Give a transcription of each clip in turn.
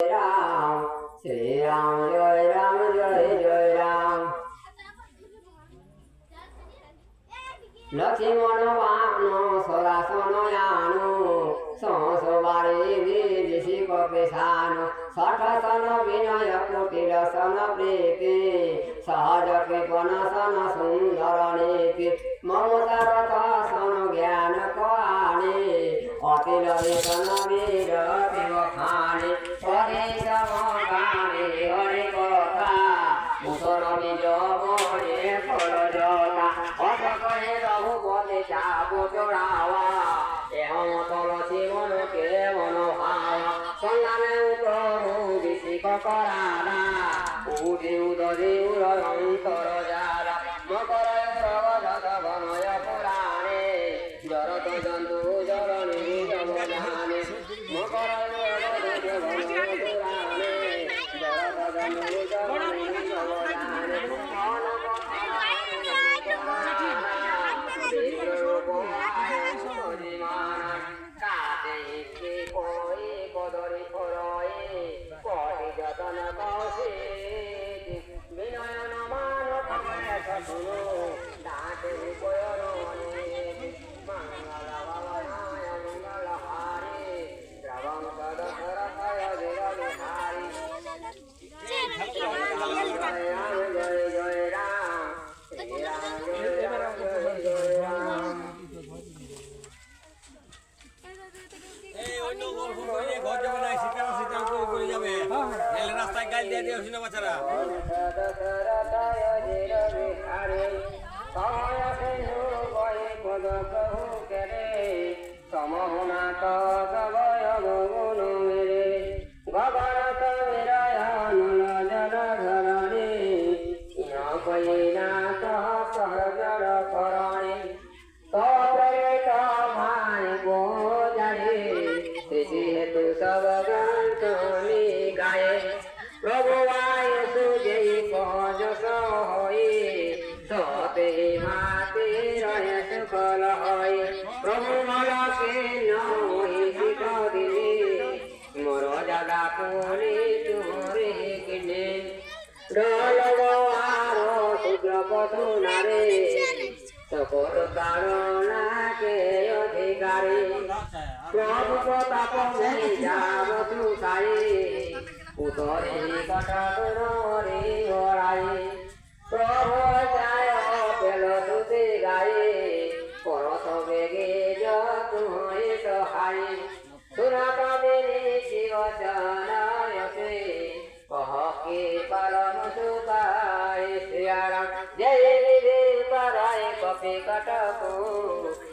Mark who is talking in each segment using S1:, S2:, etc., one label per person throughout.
S1: Sri Ram Jai Ram Jai Jai Ram Lakshmana Vano Sarasana Yanu Sansavari Vishika Pesano Satasana Vinaya Kutirasana Priti Sahaja Kripanasana Sundaraniti Mamutaratasana Gyana Kani Atila Vikana Vida Pivakhani Padesha Magani Harikotha Musara Vijamani Phalajata Asakane Rahupati Chaputurawa Ehamatala Sivana Kevana Bhava Sangame Uprahu Vishika Karana Uti Udari Urayantara Jara Makara Pravadata Vanaya Purane Jarata Jantu Jarani Jamadani Makara Pravadata Vanaya Purane Jarata Jantu Jarani
S2: রাস্তায় গাল দিয়ে দিও শুনে বাচ্চারা প্রভু প্রতাপ যাবতু সাই উতরে কটরে ওরাই প্রভু যায় পেল তুতে গায়ে পরত বেগে যতু সহায় সুরত বেনি শিব জনয়তে কহকে পরম সুখায় শ্রীরাম জয় বিধি পরায় কপি কটকু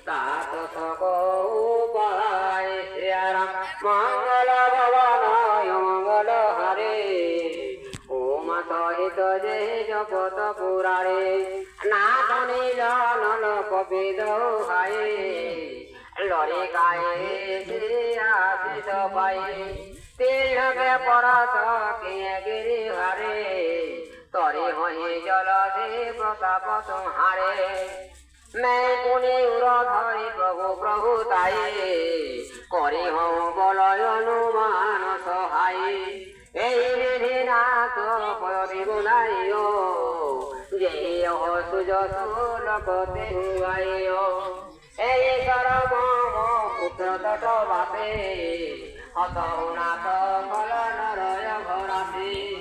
S2: তাত সক উপায় শ্রীরাম মঙ্গল ভবনায় মঙ্গল হরে ওম সহিত যে জগত পুরারে নাথ নিজন কপি দোহায়ে লড়ে গায়ে শ্রী আশিষ পায়ে তিলকে পরশ কিয়ে গিরি হরে তরে হয়ে জল দে প্রতাপ তোমারে मैं पुणे उरधरी प्रभु प्रभु ताये करे हूँ बलय अनुमान सहाय এই বিধিনাথ পয়বি গুণাইও যেই সুজসুলকতে হুয়াইও এই সরম পুত্র তট বাপে হত নাথ